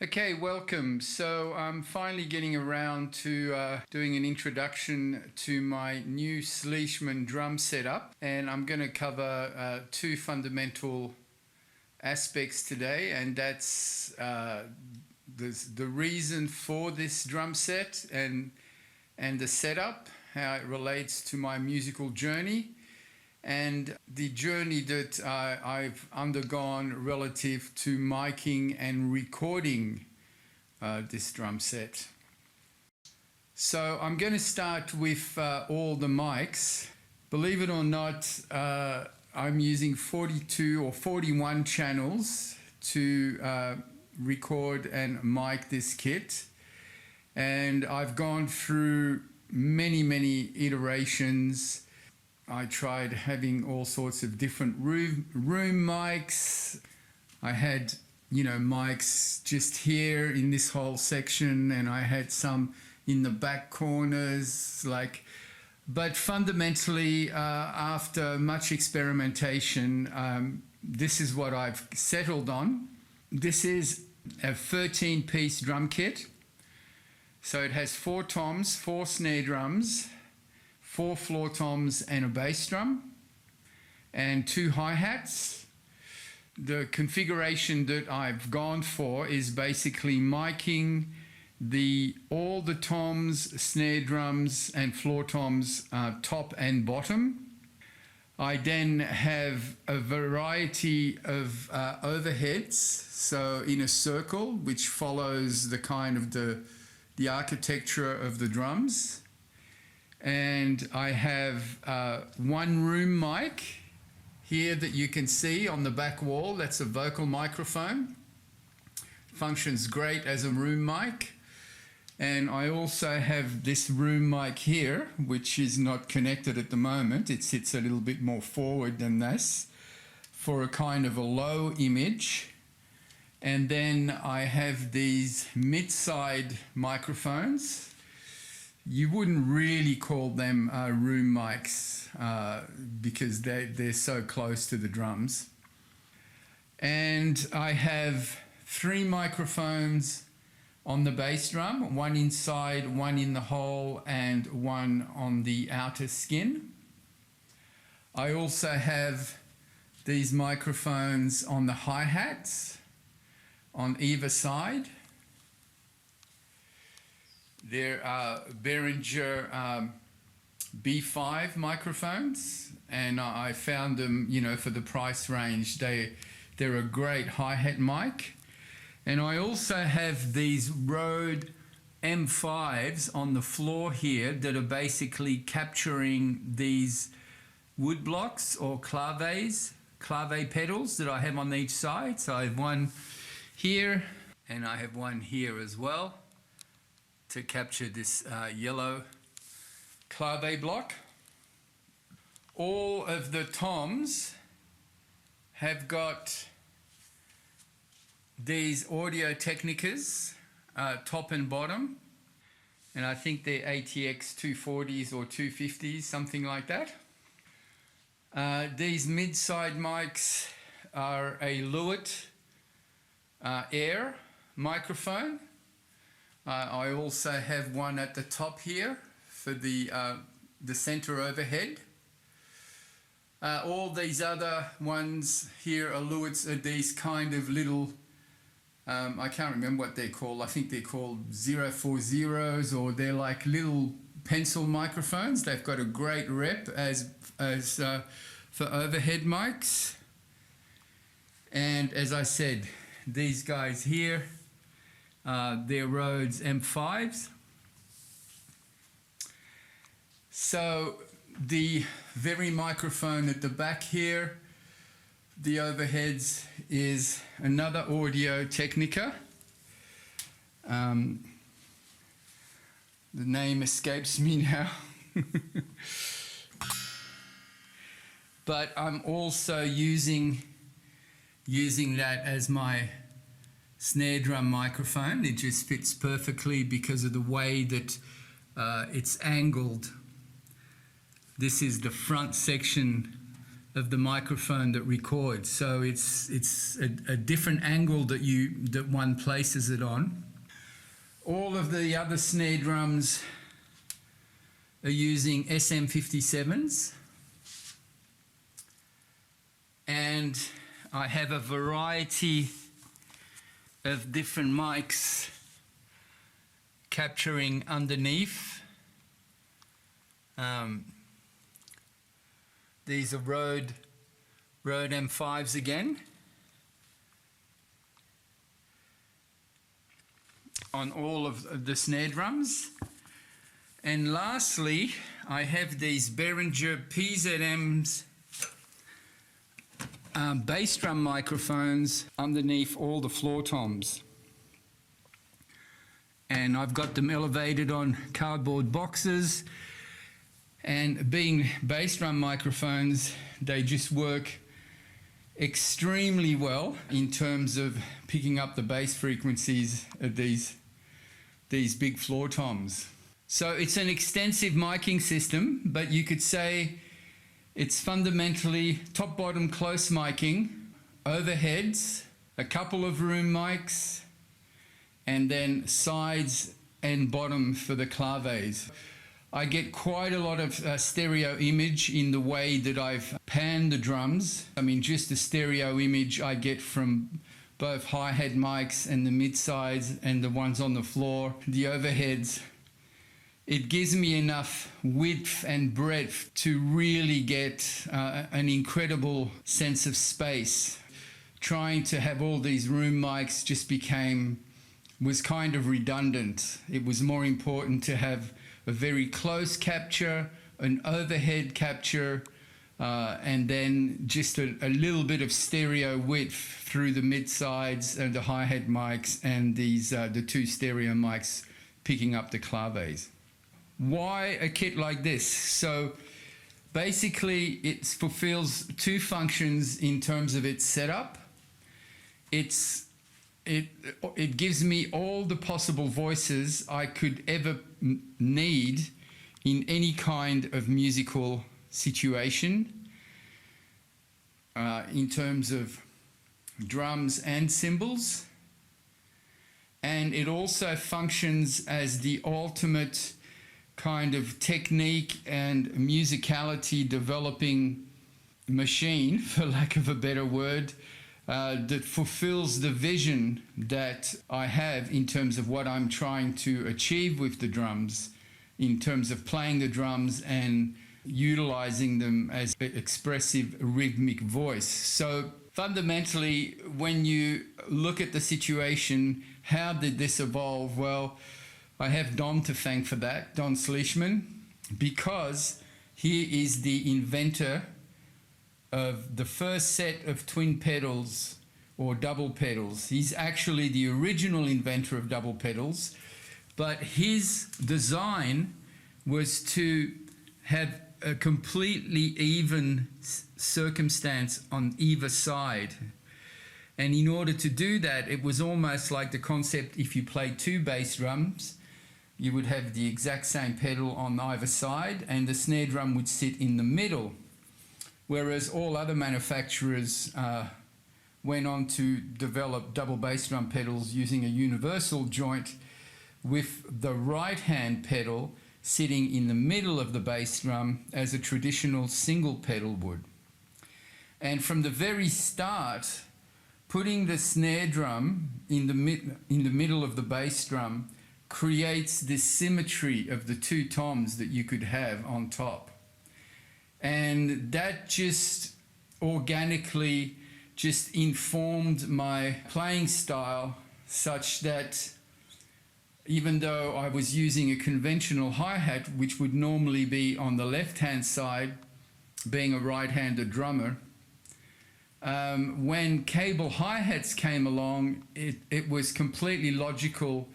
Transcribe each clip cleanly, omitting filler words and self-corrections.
Okay, welcome. So I'm finally getting around to doing an introduction to my new Sleishman drum setup, and I'm going to cover two fundamental aspects today, and that's the reason for this drum set and the setup, how it relates to my musical journey, and the journey that I've undergone relative to miking and recording this drum set. So I'm going to start with all the mics. Believe it or not, I'm using 42 or 41 channels to record and mic this kit. And I've gone through many iterations. I tried having all sorts of different room mics. I had, mics just here in this whole section, and I had some in the back corners, but fundamentally, after much experimentation, this is what I've settled on. This is a 13-piece drum kit. So it has 4 toms, 4 snare drums, 4 floor toms and a bass drum, and 2 hi-hats. The configuration that I've gone for is basically miking all the toms, snare drums and floor toms top and bottom. I then have a variety of overheads, so in a circle, which follows the kind of the architecture of the drums. And I have one room mic here that you can see on the back wall. That's a vocal microphone. Functions great as a room mic. And I also have this room mic here, which is not connected at the moment. It sits a little bit more forward than this for a kind of a low image. And then I have these mid-side microphones. You wouldn't really call them room mics because they're so close to the drums. And I have 3 microphones on the bass drum, 1 inside, 1 in the hole, and 1 on the outer skin. I also have these microphones on the hi-hats on either side. They're Behringer B5 microphones, and I found them, for the price range. They're a great hi-hat mic. And I also have these Rode M5s on the floor here that are basically capturing these wood blocks or clave pedals that I have on each side. So I have one here and I have one here as well to capture this yellow clave block. All of the toms have got these Audio Technicas, top and bottom, and I think they're ATX 240s or 250s, something like that. These mid-side mics are a Lewitt Air microphone. I also have one at the top here for the center overhead. All these other ones here are Lewitts, are these kind of little, I can't remember what they're called. I think they're called 040s, or they're like little pencil microphones. They've got a great rep as for overhead mics. And as I said, these guys here, they're Rhodes M5s. So the very microphone at the back here, the overheads, is another Audio Technica. The name escapes me now. But I'm also using that as my snare drum microphone. It just fits perfectly because of the way that it's angled. This is the front section of the microphone that records. So it's a different angle that one places it on. All of the other snare drums are using SM57s, and I have a variety of different mics capturing underneath. These are Rode M5s again, on all of the snare drums. And lastly, I have these Behringer PZMs bass drum microphones underneath all the floor toms. And I've got them elevated on cardboard boxes. And being bass drum microphones, they just work extremely well in terms of picking up the bass frequencies of these big floor toms. So it's an extensive miking system, but you could say it's fundamentally top-bottom close miking, overheads, a couple of room mics, and then sides and bottom for the claves. I get quite a lot of stereo image in the way that I've panned the drums. I mean, just the stereo image I get from both hi-hat mics and the mid-sides and the ones on the floor, the overheads. It gives me enough width and breadth to really get an incredible sense of space. Trying to have all these room mics just was kind of redundant. It was more important to have a very close capture, an overhead capture, and then just a little bit of stereo width through the mid-sides and the hi-hat mics and the two stereo mics picking up the claves. Why a kit like this? So basically it fulfills two functions in terms of its setup. It gives me all the possible voices I could ever need in any kind of musical situation, in terms of drums and cymbals. And it also functions as the ultimate kind of technique and musicality developing machine, for lack of a better word, that fulfills the vision that I have in terms of what I'm trying to achieve with the drums, in terms of playing the drums and utilizing them as an expressive rhythmic voice. So fundamentally, when you look at the situation, how did this evolve? Well, I have Don to thank for that, Don Sleishman, because he is the inventor of the first set of twin pedals or double pedals. He's actually the original inventor of double pedals, but his design was to have a completely even circumstance on either side. And in order to do that, it was almost like the concept, if you played two bass drums, you would have the exact same pedal on either side and the snare drum would sit in the middle. Whereas all other manufacturers went on to develop double bass drum pedals using a universal joint with the right-hand pedal sitting in the middle of the bass drum as a traditional single pedal would. And from the very start, putting the snare drum in the middle of the bass drum creates this symmetry of the two toms that you could have on top. And that just organically just informed my playing style, such that even though I was using a conventional hi-hat, which would normally be on the left-hand side, being a right-handed drummer, when cable hi-hats came along, it was completely logical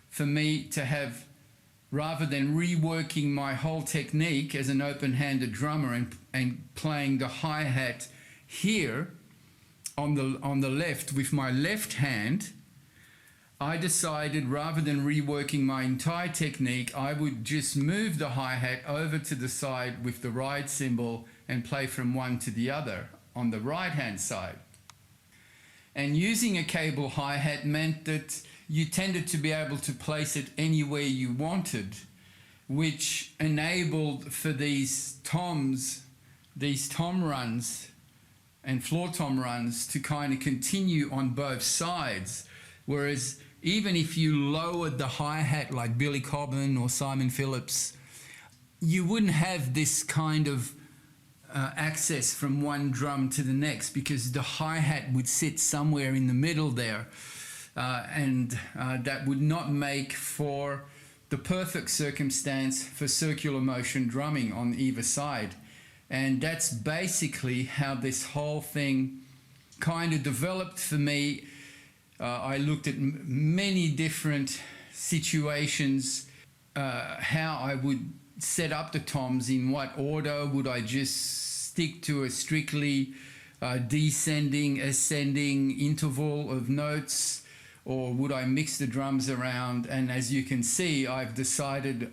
for me to have, rather than reworking my whole technique as an open-handed drummer and playing the hi-hat here on the left with my left hand, I decided rather than reworking my entire technique, I would just move the hi-hat over to the side with the ride cymbal and play from one to the other on the right hand side. And using a cable hi-hat meant that you tended to be able to place it anywhere you wanted, which enabled for these toms, these tom runs and floor tom runs to kind of continue on both sides. Whereas even if you lowered the hi-hat like Billy Cobham or Simon Phillips, you wouldn't have this kind of access from one drum to the next, because the hi-hat would sit somewhere in the middle there, and that would not make for the perfect circumstance for circular motion drumming on either side. And that's basically how this whole thing kind of developed for me. I looked at many different situations, how I would set up the toms, in what order. Would I just stick to a strictly descending, ascending interval of notes, or would I mix the drums around? And as you can see, I've decided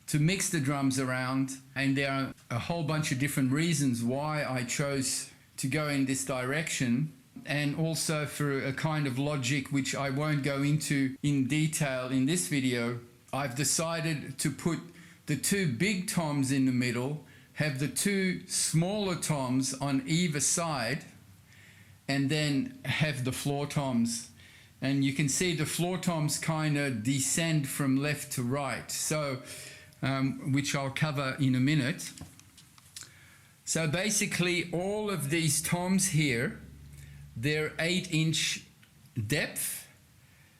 to mix the drums around, and there are a whole bunch of different reasons why I chose to go in this direction, and also for a kind of logic which I won't go into in detail in this video. I've decided to put the two big toms in the middle, have the two smaller toms on either side, and then have the floor toms. And you can see the floor toms kind of descend from left to right, so which I'll cover in a minute. So basically all of these toms here, they're 8-inch depth.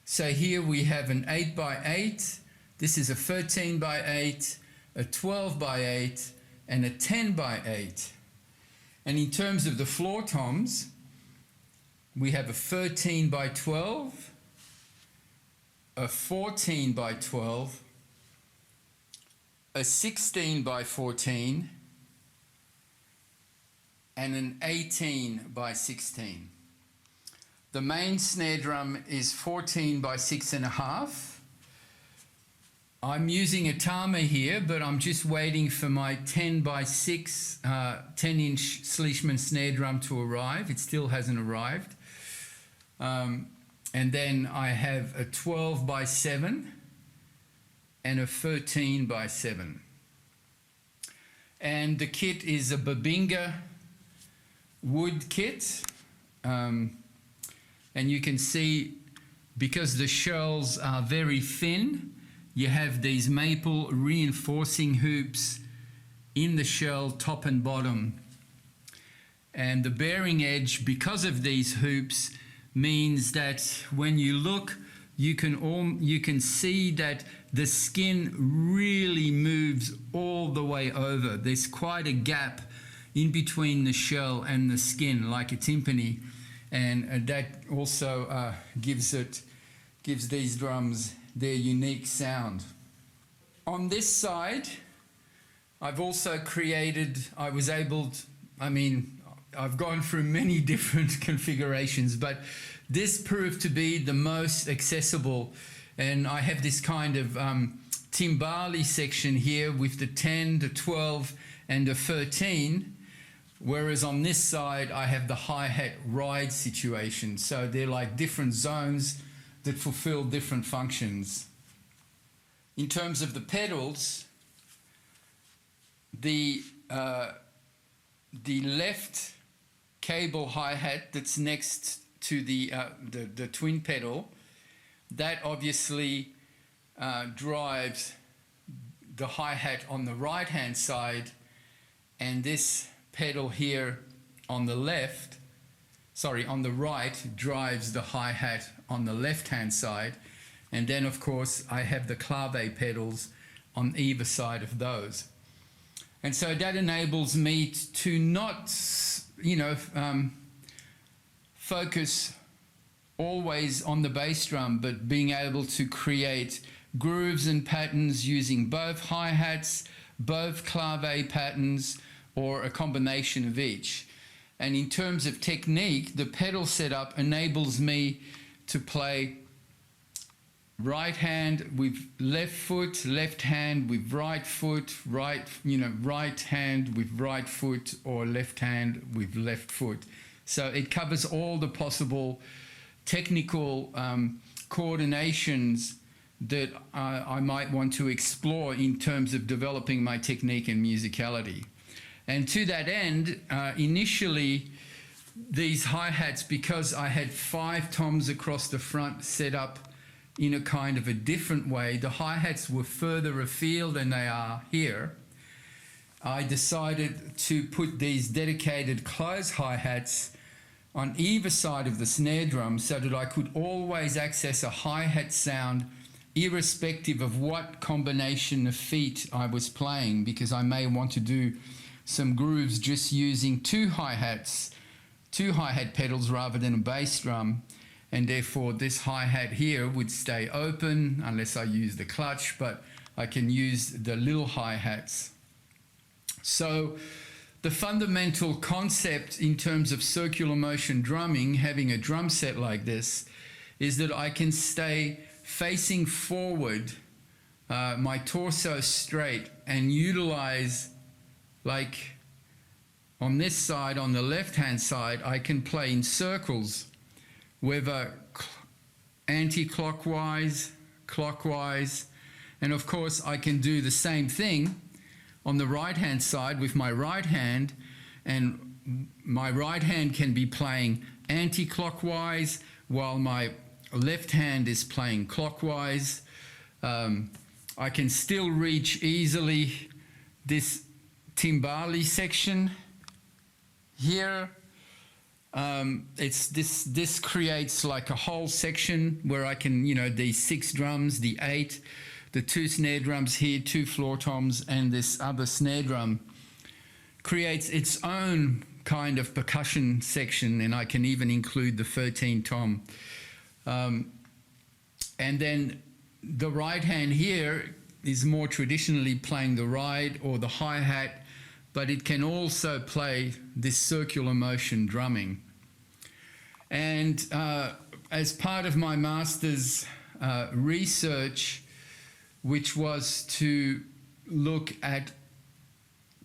So here we have an 8 by 8, this is a 13 by 8, a 12 by 8, and a 10 by 8. And in terms of the floor toms, we have a 13 by 12, a 14 by 12, a 16 by 14, and an 18 by 16. The main snare drum is 14 by 6.5. I'm using a Tama here, but I'm just waiting for my 10 by 6 10-inch Sleishman snare drum to arrive. It still hasn't arrived. And then I have a 12 by 7 and a 13 by 7. And the kit is a Bubinga wood kit. And you can see, because the shells are very thin, you have these maple reinforcing hoops in the shell, top and bottom. And the bearing edge, because of these hoops, means that when you look, you can see that the skin really moves all the way over. There's quite a gap in between the shell and the skin, like a timpani. And that also gives these drums their unique sound. On this side, I've also created, I've gone through many different configurations, but this proved to be the most accessible. And I have this kind of timbali section here with the 10, the 12, and the 13. Whereas on this side, I have the hi-hat ride situation. So they're like different zones that fulfill different functions. In terms of the pedals, the left cable hi-hat that's next to the twin pedal, that obviously drives the hi-hat on the right-hand side, and this pedal here on the right drives the hi-hat on the left-hand side. And then of course I have the clave pedals on either side of those. And so that enables me to not, focus always on the bass drum, but being able to create grooves and patterns using both hi-hats, both clave patterns, or a combination of each. And in terms of technique, the pedal setup enables me to play right hand with left foot, left hand with right foot, right hand with right foot, or left hand with left foot. So it covers all the possible technical coordinations that I might want to explore in terms of developing my technique and musicality. And to that end, initially, these hi-hats, because I had 5 toms across the front set up in a kind of a different way, the hi-hats were further afield than they are here. I decided to put these dedicated closed hi-hats on either side of the snare drum so that I could always access a hi-hat sound irrespective of what combination of feet I was playing, because I may want to do some grooves just using 2 hi-hat pedals rather than a bass drum, and therefore this hi-hat here would stay open unless I use the clutch, but I can use the little hi-hats. So the fundamental concept in terms of circular motion drumming, having a drum set like this, is that I can stay facing forward, my torso straight, and utilize, like on this side, on the left-hand side, I can play in circles, whether anti-clockwise, clockwise, and of course I can do the same thing on the right-hand side with my right hand, and my right hand can be playing anti-clockwise while my left hand is playing clockwise. I can still reach easily this timbali section here. This creates like a whole section where I can, these 6 drums, the 8, the 2 snare drums here, 2 floor toms, and this other snare drum creates its own kind of percussion section, and I can even include the 13 tom. And then the right hand here is more traditionally playing the ride or the hi-hat, but it can also play this circular motion drumming. And as part of my master's research, which was to look at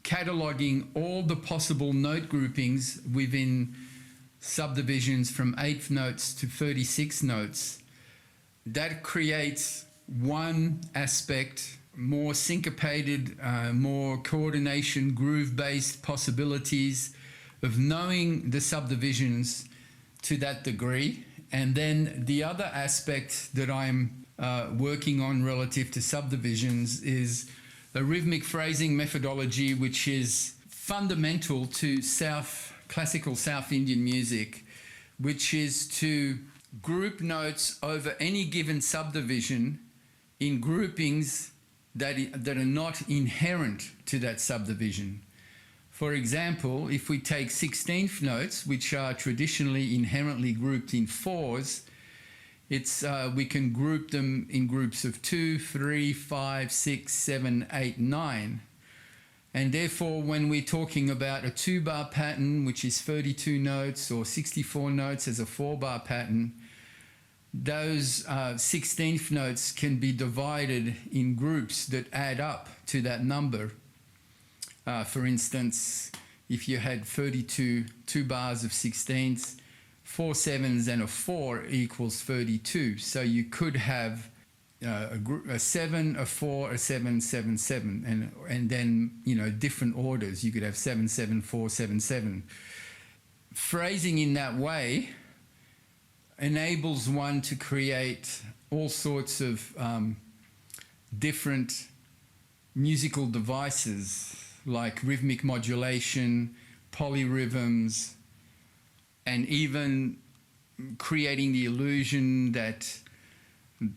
cataloging all the possible note groupings within subdivisions from 8th notes to 36 notes, that creates one aspect, more syncopated, more coordination, groove-based possibilities of knowing the subdivisions to that degree. And then the other aspect that I'm working on relative to subdivisions is a rhythmic phrasing methodology, which is fundamental to classical South Indian music, which is to group notes over any given subdivision in groupings that are not inherent to that subdivision. For example, if we take 16th notes, which are traditionally inherently grouped in 4s, we can group them in groups of 2, 3, 5, 6, 7, 8, 9. And therefore, when we're talking about a 2-bar pattern, which is 32 notes, or 64 notes as a 4-bar pattern, those 16th notes can be divided in groups that add up to that number. For instance, if you had 32 2 bars of 16ths, 4 7s and a 4 equals 32. So you could have a 7, a 4, a 7, 7, 7, and then different orders. You could have 7 7 4 7 7. Phrasing in that way enables one to create all sorts of different musical devices like rhythmic modulation, polyrhythms, and even creating the illusion that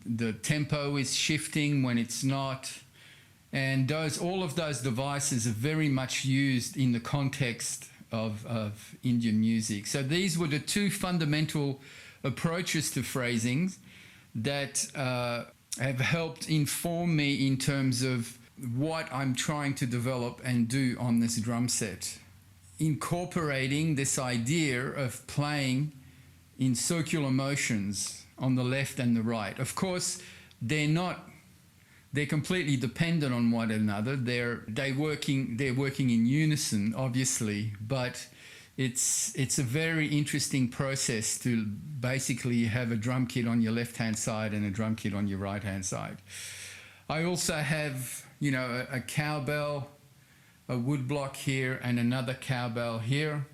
the tempo is shifting when it's not. And all of those devices are very much used in the context of Indian music. So these were the 2 fundamental approaches to phrasing that have helped inform me in terms of what I'm trying to develop and do on this drum set. Incorporating this idea of playing in circular motions on the left and the right. Of course, they're completely dependent on one another. They're working in unison, obviously, but it's a very interesting process to basically have a drum kit on your left-hand side and a drum kit on your right-hand side. I also have, you know, a cowbell, a wood block here, and another cowbell here.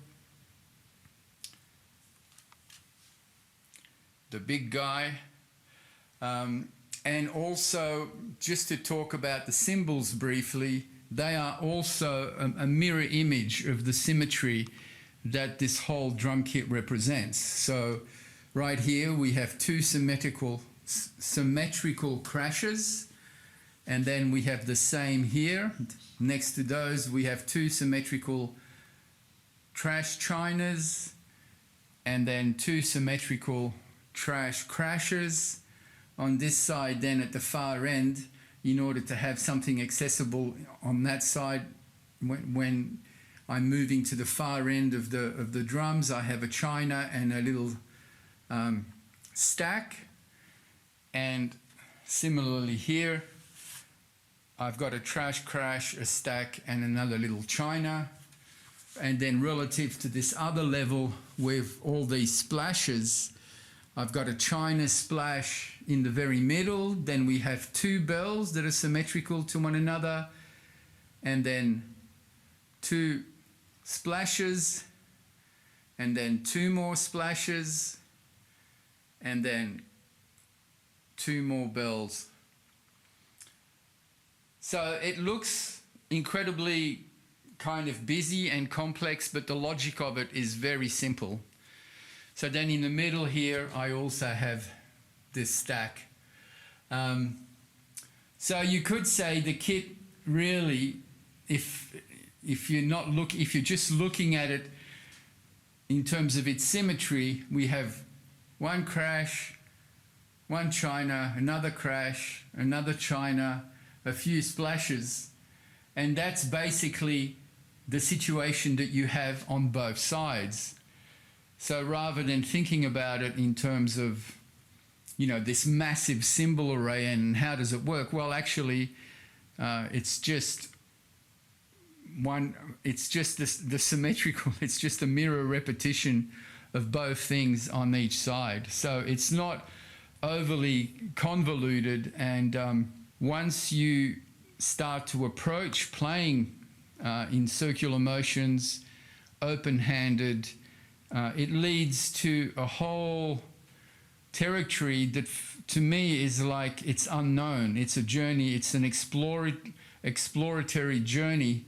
The big guy. And also, just to talk about the cymbals briefly, they are also a mirror image of the symmetry that this whole drum kit represents. So right here we have two symmetrical crashes, and then we have the same here. Next to those we have two symmetrical trash chinas, and then two symmetrical trash crashes. On this side, then at the far end, in order to have something accessible on that side, when I'm moving to the far end of the drums, I have a china and a little stack. And similarly here, I've got a trash crash, a stack, and another little china. And then relative to this other level with all these splashes, I've got a china splash in the very middle. Then we have two bells that are symmetrical to one another, and then two splashes, and then two more splashes, and then two more bells. So it looks incredibly kind of busy and complex, but the logic of it is very simple. So then in the middle here, I also have this stack. So you could say the kit really, if you're just looking at it in terms of its symmetry, we have one crash, one china, another crash, another china, a few splashes, and that's basically the situation that you have on both sides. So rather than thinking about it in terms of, you know, this massive symbol array and how does it work, well, actually, it's just the symmetrical, it's just a mirror repetition of both things on each side. So it's not overly convoluted, and once you start to approach playing in circular motions, open-handed, it leads to a whole territory that to me is like it's unknown. It's a journey, it's an exploratory journey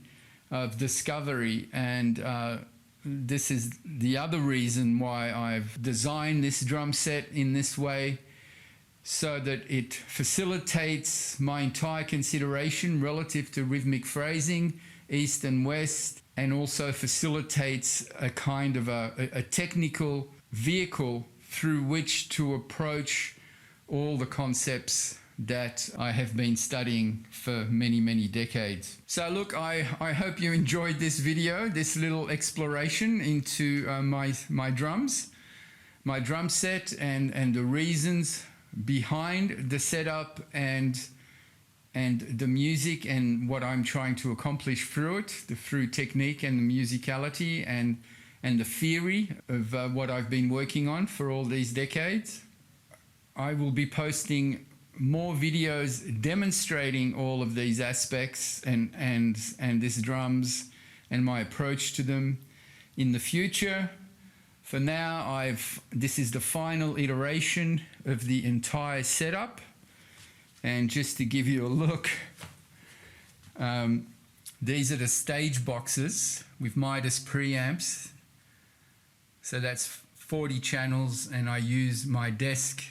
of discovery, and this is the other reason why I've designed this drum set in this way, so that it facilitates my entire consideration relative to rhythmic phrasing, east and west, and also facilitates a kind of a technical vehicle through which to approach all the concepts that I have been studying for many, many decades. So look, I hope you enjoyed this video, this little exploration into my drums, my drum set, and the reasons behind the setup and the music and what I'm trying to accomplish through it, through technique and the musicality and the theory of what I've been working on for all these decades. I will be posting more videos demonstrating all of these aspects and these drums and my approach to them in the future. For now, this is the final iteration of the entire setup. And just to give you a look, these are the stage boxes with Midas preamps. So that's 40 channels, and I use my desk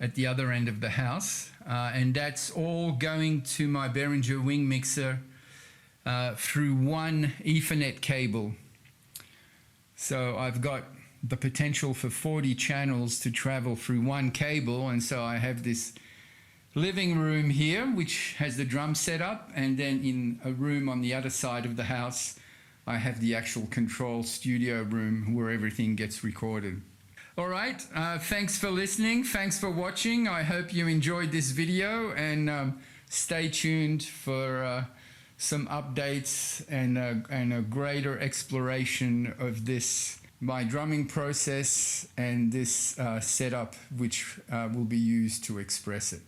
at the other end of the house. And that's all going to my Behringer wing mixer through one Ethernet cable. So I've got the potential for 40 channels to travel through one cable, and so I have this living room here which has the drum set up, and then in a room on the other side of the house I have the actual control studio room where everything gets recorded. All right, thanks for listening. Thanks for watching. I hope you enjoyed this video, and stay tuned for some updates and a greater exploration of this, my drumming process and this setup, which will be used to express it.